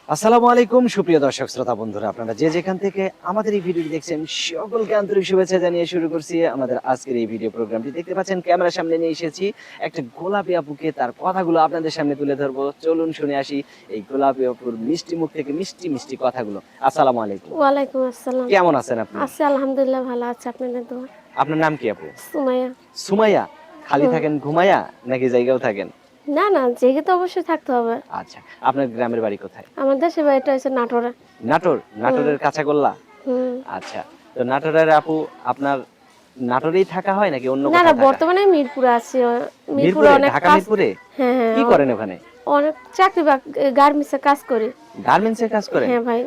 আসসালামু আলাইকুম সুপ্রিয় দর্শক শ্রোতা বন্ধুরা, আপনারা যে যেখান থেকে আমাদের এই ভিডিওটি দেখছেন সকলকে আন্তরিক শুভেচ্ছা জানিয়ে শুরু করছি আমাদের আজকের এই ভিডিও প্রোগ্রামটি। দেখতে পাচ্ছেন ক্যামেরার সামনে নিয়ে এসেছি একটা গোলাপি আপুকে, তার কথাগুলো আপনাদের সামনে তুলে ধরবো। চলুন শুনে আসি এই গোলাপি আপুর মিষ্টি মুখ থেকে মিষ্টি মিষ্টি কথাগুলো। আসসালামু আলাইকুম। ওয়ালাইকুম আসসালাম। কেমন আছেন আপনি? আছি আলহামদুলিল্লাহ, ভালো আছি। আপনাদের দোয়া। আপনার নাম কি আপু? সুমাইয়া। সুমাইয়া। খালি হুম। থাকেন ঘুমাইয়া নাকি জায়গাও থাকেন? না না, জেগে তো অবশ্যই থাকতে হবে। আচ্ছা, আপনার গ্রামের বাড়ি কোথায়? আমার দেশের বাড়িটা হচ্ছে নাটোরে। নাটোর? নাটোরের কাঁচাগোল্লা? হুম। আচ্ছা, তো নাটোরের আপু আপনার নাটোরেই থাকা হয় নাকি অন্য না না, কোথাও থাকা? বর্তমানে মিরপুরে আছি। মিরপুরে মিরপুরে? অনেক ঢাকা কাজ। মিরপুরে? হ্যাঁ হ্যাঁ, কি করেন ওখানে? অনেক চাকরি গার্মেন্টসে কাজ করি। গার্মেন্টসে কাজ করেন? হ্যাঁ ভাই।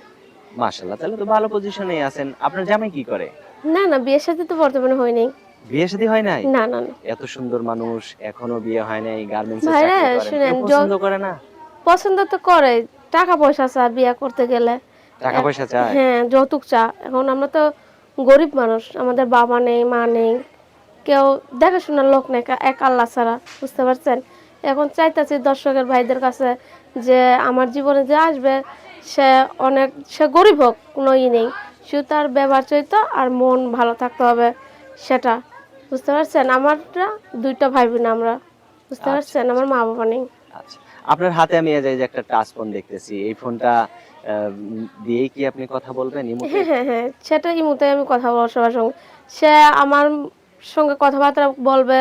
মাশাআল্লাহ, তাহলে তো ভালো পজিশনেই আছেন। আপনার জামাই কি করে? না না, বিয়ের সাথে তো বর্তমানে হয় নাই। বিয়ে শাদী হয় নাই? না না না এত সুন্দর মানুষ, এখনো বিয়ে হয় নাই, গার্মেন্টসে ভাইরা, চাকরি করেন, শুনেন, কেউ পছন্দ করে না? পছন্দ তো করে। টাকা পয়সা চায় বিয়ে করতে গেলে। টাকা পয়সা চায়? হ্যাঁ, যৌতুক চা। এখন আমরা তো গরিব মানুষ, আমাদের বাবা নেই, মা নেই, কেউ দেখাশোনার লোক নেই, এক আল্লাহ ছাড়া। বুঝতে পারছেন? এখন চাইতেছি দর্শকের ভাইদের কাছে যে আমার জীবনে যে আসবে সে গরিব হোক, কোনো নেই, শুধু তার ব্যবহার চরিত্র আর মন ভালো থাকতে হবে, সেটা। বুঝতে পারছেন? আমারটা দুইটা ভাই বোন আমরা। বুঝতে আচ্ছা পারছেন? আমার মা বাবা নেই। আচ্ছা, আপনার হাতে আমি এই যে একটা টাচ ফোন দেখতেছি, এই ফোনটা দিয়েই কি আপনি কথা বলবেন ইমোতে? হ্যাঁ হ্যাঁ হ্যাঁ, সেটা ইমুতে আমি কথা বলবো সবার সঙ্গে। সে আমার সঙ্গে কথাবার্তা বলবে,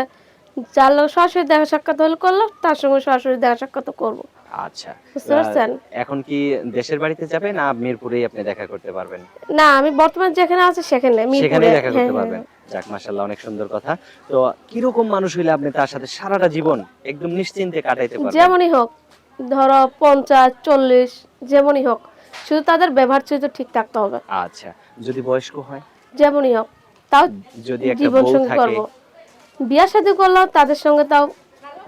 যার লোক সরাসরি দেখা সাক্ষাৎ হলে করলো, তার সঙ্গে সরাসরি দেখা সাক্ষাৎ করবো। আচ্ছা, বুঝতে পারছেন? এখন কি দেশের বাড়িতে যাবেন না মিরপুরেই আপনি দেখা করতে পারবেন? না, আমি বর্তমানে যেখানে আছি সেখানে, মিরপুরে। সেখানেই দেখা হ্যাঁ করতে হ্যাঁ পারবেন। যাক, মাশাআল্লাহ, অনেক সুন্দর কথা। তো কিরকম মানুষ হইলে আপনি তার সাথে সারাটা জীবন একদম নিশ্চিন্তে কাটাইতে পারবেন? যেমনই হোক, ধরো 50 40, যেমনই হোক, শুধু তাদের ব্যবহার চরিত্র ঠিক থাকতে হবে। আচ্ছা, যদি বয়স্ক হয়? যেমনই হোক, তাও যদি একটা জীবন বউ সঙ্গী থাকে? করবো। বিয়ে শাদী করলেও তাদের সঙ্গে তাও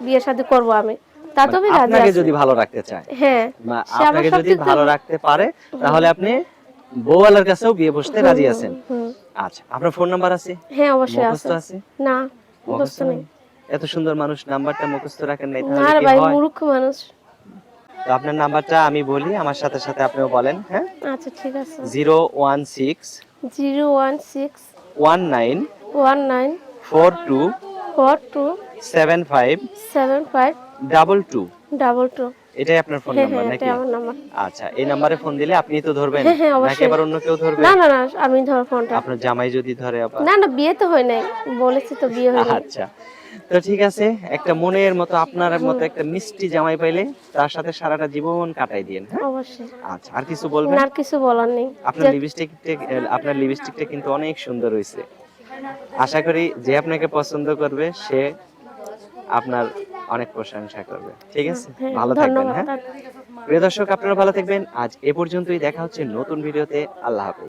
বিয়ে শাদী করবো আমি, তা তো মানে আমি রাজি আপনাকে আছি। যদি ভালো রাখতে চায়, হ্যাঁ, সে আমার আপনাকে যদি সবকিছু। ভালো রাখতে পারে, তাহলে আপনি বউওয়ালার কাছেও বিয়ে বসতে রাজি আছেন? হুম। আচ্ছা, আপনার ফোন নাম্বার আছে? হ্যাঁ, অবশ্যই মুখস্থ আছে। আছে? না, মুখস্থ মুখস্থ নেই। নেই? এত সুন্দর মানুষ নাম্বারটা মুখস্থ রাখেন নাই, না তাহলে রে কি ভাই, হয়? মূর্খ মানুষ। তো আপনার নাম্বারটা আমি বলি, আমার সাথে সাথে আপনিও বলেন, হ্যাঁ? আচ্ছা, ঠিক আছে। 016 016 19 19 42 42 75 75 22। 22। এটাই আপনার ফোন হ্যাঁ নাম্বার হ্যাঁ, নাকি? এটাই আমার নাম্বার। আচ্ছা, এই নাম্বারে ফোন দিলে আপনি তো ধরবেন হ্যাঁ হ্যাঁ, নাকি অবশ্যই। আবার অন্য কেউ ধরবে? না না না, আমি ধর ফোনটা। আপনার জামাই যদি ধরে আবার? না না, বিয়ে তো হয় নাই, বলেছি তো বিয়ে হয় নাই। আচ্ছা, তো ঠিক আছে, একটা মনের মতো আপনার মতো একটা মিষ্টি জামাই পাইলে তার সাথে সারাটা জীবন কাটাই দিয়েন, হ্যাঁ? অবশ্যই। আচ্ছা, আর কিছু বলবেন? না, আর কিছু বলার নেই। আপনার লিপস্টিকটা কিন্তু অনেক সুন্দর হয়েছে। আশা করি যে আপনাকে পছন্দ করবে সে আপনার অনেক প্রশংসা করবে। ঠিক আছে, হ্যাঁ, ভালো থাকবেন, ধন্যবাদ। হ্যাঁ? প্রিয় দর্শক, আপনারা ভালো থাকবেন। আজ এ পর্যন্তই, দেখা হচ্ছে নতুন ভিডিওতে। আল্লাহ হাফেজ।